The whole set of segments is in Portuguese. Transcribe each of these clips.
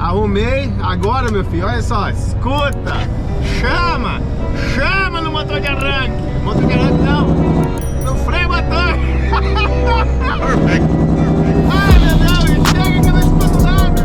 Arrumei. Agora, meu filho, olha só. Escuta. Chama. Chama no motor de arranque. Motor de arranque não. No freio motor. Perfeito. Ai, meu Deus. Chega que eu não escuto nada.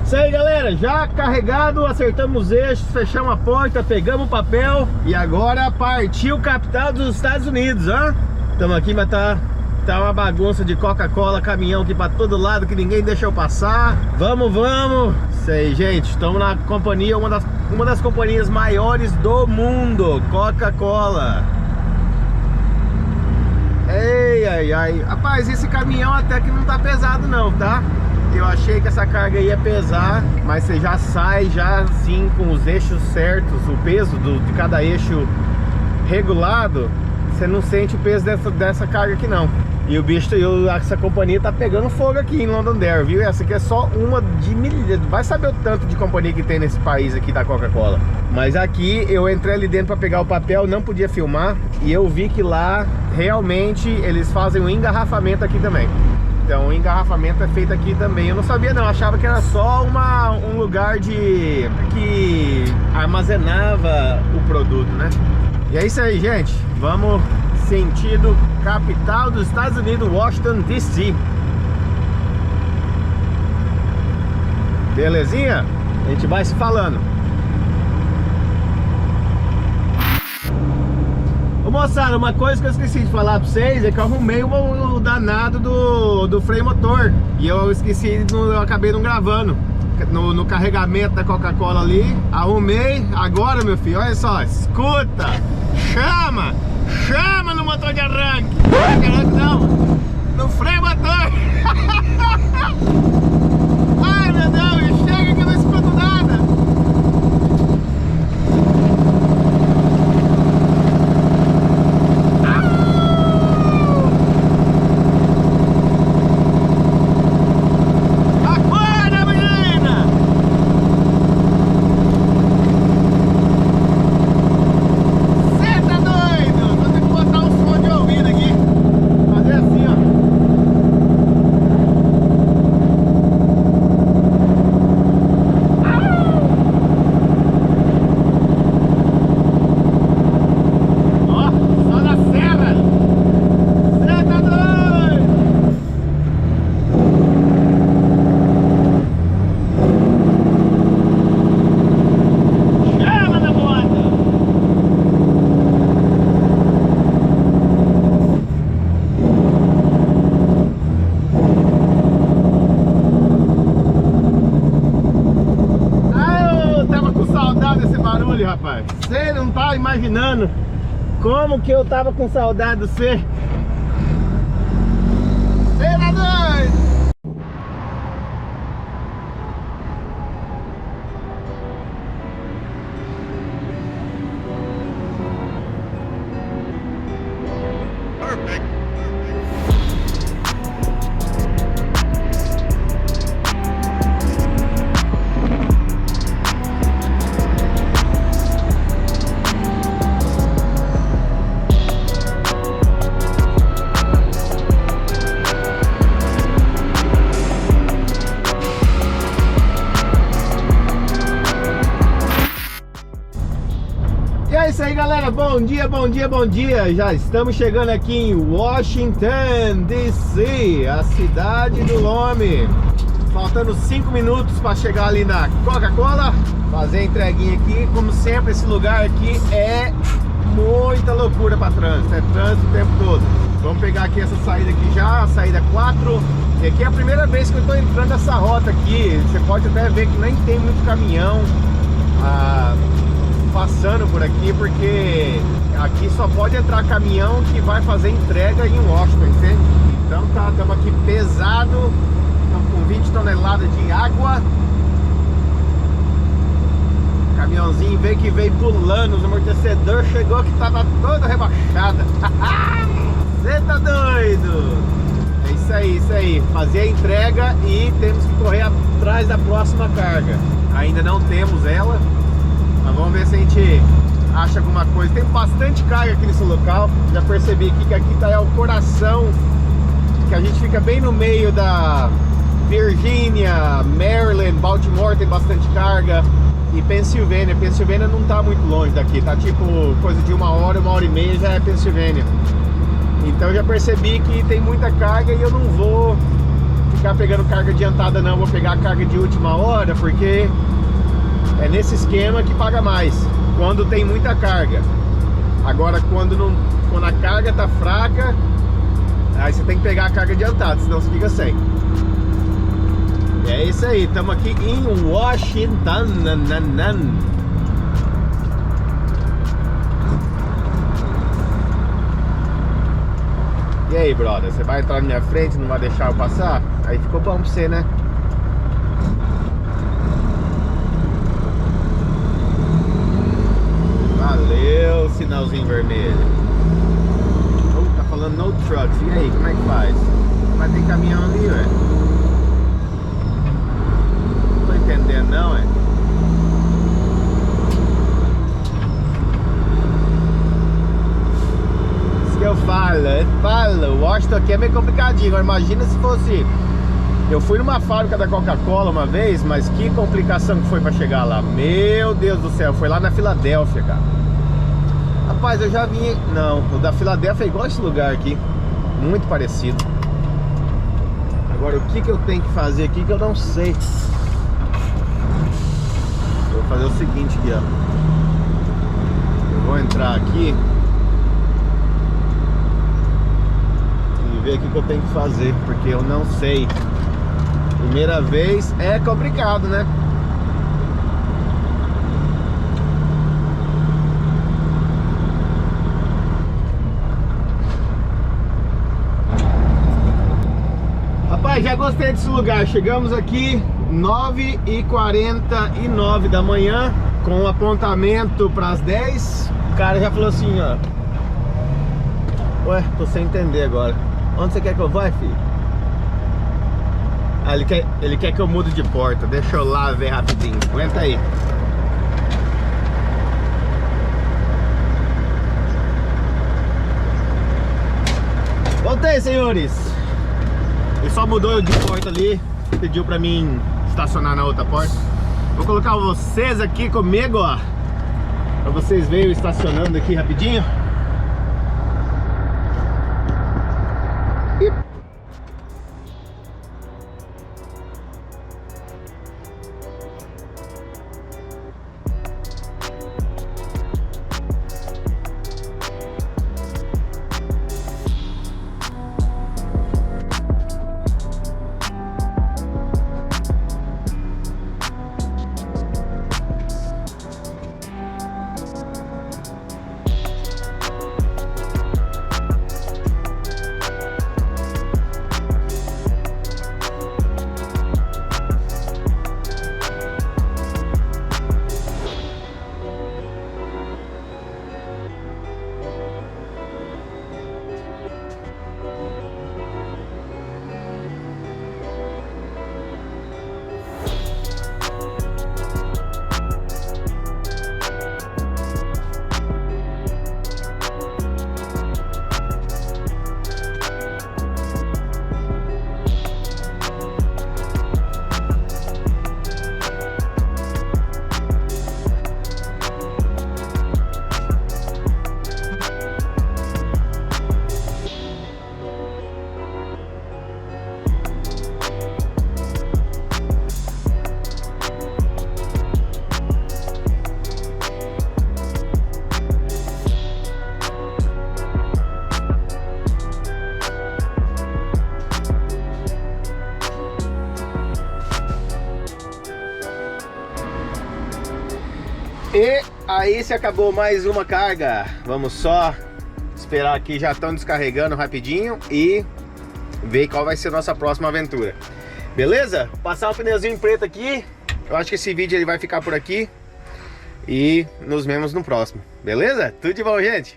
Isso aí, galera, já carregado, acertamos os eixos, fechamos a porta, pegamos o papel e agora partiu capital dos Estados Unidos, ó. Estamos aqui, mas tá uma bagunça de Coca-Cola, caminhão aqui pra todo lado que ninguém deixa eu passar. Vamos, vamos. Isso aí, gente, estamos na companhia, uma das companhias maiores do mundo, Coca-Cola. Ei, ai, ai. Rapaz, esse caminhão até que não tá pesado não, tá? Eu achei que essa carga ia pesar, mas você já sai já assim com os eixos certos, o peso de cada eixo regulado, você não sente o peso dessa carga aqui não. E o bicho, essa companhia tá pegando fogo aqui em Londonderry, viu? Essa aqui é só uma de milhares, vai saber o tanto de companhia que tem nesse país aqui da Coca-Cola. Mas aqui eu entrei ali dentro para pegar o papel, não podia filmar, e eu vi que lá realmente eles fazem um engarrafamento aqui também. Então o engarrafamento é feito aqui também. Eu não sabia não, achava que era só um lugar que armazenava o produto, né? E é isso aí, gente. Vamos sentido capital dos Estados Unidos, Washington DC. Belezinha? A gente vai se falando. Ô moçada, uma coisa que eu esqueci de falar pra vocês é que eu arrumei o danado do freio motor. E eu esqueci, eu acabei não gravando no carregamento da Coca-Cola ali. Arrumei, agora meu filho, olha só, escuta. Chama, chama no motor de arranque. Motor de arranque não, no freio motor. Ai meu Deus, chega que eu não escuto nada. Rapaz, você não tá imaginando como que eu tava com saudade de você. Você é doido! É isso aí, galera, bom dia, bom dia, bom dia. Já estamos chegando aqui em Washington DC, a cidade do homem. Faltando 5 minutos para chegar ali na Coca-Cola, fazer a entreguinha aqui. Como sempre, esse lugar aqui é muita loucura para trânsito, é trânsito o tempo todo. Vamos pegar aqui essa saída aqui já, a saída 4. E aqui é a primeira vez que eu estou entrando nessa rota aqui. Você pode até ver que nem tem muito caminhão passando por aqui, porque aqui só pode entrar caminhão que vai fazer entrega em Washington, entende? Então estamos aqui pesado, estamos com entrada de água. O caminhãozinho veio que veio pulando, os amortecedores chegou que tava toda rebaixada. Você tá doido? É isso aí. Fazer a entrega e temos que correr atrás da próxima carga. Ainda não temos ela, mas vamos ver se a gente acha alguma coisa. Tem bastante carga aqui nesse local. Já percebi aqui que aqui tá o coração, que a gente fica bem no meio da Virgínia, Maryland, Baltimore tem bastante carga. E Pensilvânia não tá muito longe daqui, tá tipo coisa de uma hora e meia já é Pensilvânia. Então eu já percebi que tem muita carga e eu não vou ficar pegando carga adiantada não, vou pegar a carga de última hora, porque é nesse esquema que paga mais, quando tem muita carga. Agora quando a carga tá fraca, aí você tem que pegar a carga adiantada, senão você fica sem. É isso aí, estamos aqui em Washington. E aí, brother, você vai entrar na minha frente, não vai deixar eu passar? Aí ficou bom pra você, né? Valeu, sinalzinho vermelho. Tá falando no trucks, e aí, como é que faz? Mas tem caminhão ali, velho. Entendendo não, é? Isso que eu falo, Washington aqui é meio complicadinho. Agora imagina se fosse... Eu fui numa fábrica da Coca-Cola uma vez, mas que complicação que foi pra chegar lá. Meu Deus do céu, foi lá na Filadélfia, cara. Rapaz, eu já vim... Não, o da Filadélfia é igual esse lugar aqui, muito parecido. Agora o que eu tenho que fazer aqui que eu não sei. Vou fazer o seguinte aqui, ó. Eu vou entrar aqui e ver o que eu tenho que fazer, porque eu não sei. Primeira vez é complicado, né? Rapaz, já gostei desse lugar. Chegamos aqui 9h49 da manhã, com um apontamento para as 10. O cara já falou assim, ó. Ué, tô sem entender agora. Onde você quer que eu vá, filho? Ah, ele quer que eu mude de porta. Deixa eu lá ver rapidinho. Aguenta aí. Voltei, senhores. Ele só mudou de porta ali. Pediu pra mim estacionar na outra porta. Vou colocar vocês aqui comigo, ó, pra vocês verem eu estacionando aqui rapidinho. E aí se acabou mais uma carga. Vamos só esperar aqui, já estão descarregando rapidinho e ver qual vai ser a nossa próxima aventura. Beleza? Passar um pneuzinho preto aqui. Eu acho que esse vídeo ele vai ficar por aqui. E nos vemos no próximo. Beleza? Tudo de bom, gente?